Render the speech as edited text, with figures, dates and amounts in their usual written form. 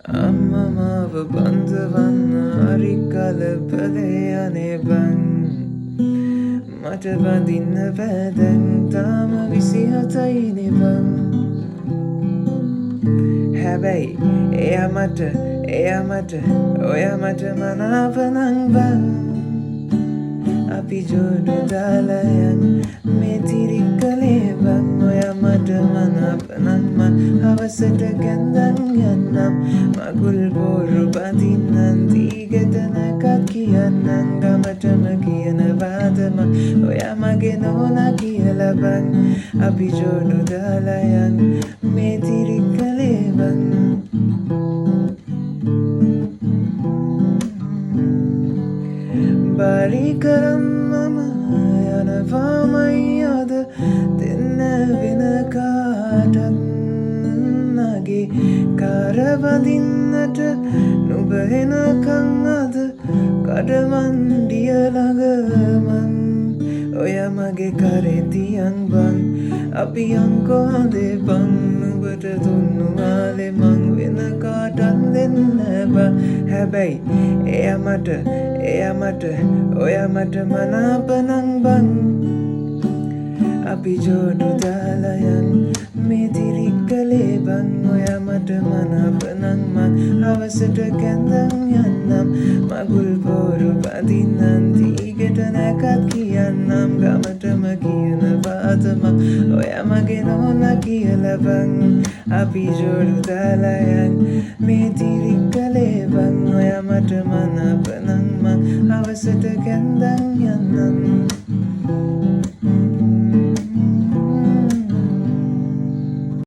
අම්මමාව බන්ධවන්න අරිකල පලයනේ බං මට බඳින්න බෑදැන් තාම 27යිනේ බං හැබැයි එයා මට ඔය මට මනාපනං බං අපි ජෝඩු දාලයන් මේ තිරික්කලේ බං ඔය මට මනාපනං මං හවසට කැන්දන් යන්නම් මගුල් බෝරු බඳින්නන් දීගෙට නැකත් කියන්නම් ගමටම කියනවාදම ඔයා මගේ නෝනා කියලා බං අපි ජෝඩු දාලයන් මේ තිරික්කලේ බං බරි කරම් මම යනවාමයි අද දෙන්න වෙන කාටත් නගේ කරවදින්නට නුඹ එනකං අද කඩමන්ඩිය ළඟමන් ඔය මගේ කරේ තියන් බං අපි යංකෝ හොඳේ බං නුඹට දුන්නු ආලේ මං වෙන කාටත් දෙන්න බං හැබැයි එයා මට ඔය මට මනාපනං බං අපි ජෝඩු දාලයන් මේ තිරික්කලේ බං ඔය මට මනාපනං මං හවසට කැන්දන් යන්නම් මගුල් බෝරු බඳින්නන් දීගෙට නැකත් කියන්නම් ගමටම කියන පාතම ඔය මගේ නෝනා කියලා බං අපි ජෝඩු දාලයන් මේ තිරික්කලේ බං ඔය මට මනාපනං මං හවසට කැන්දන් යන්නම්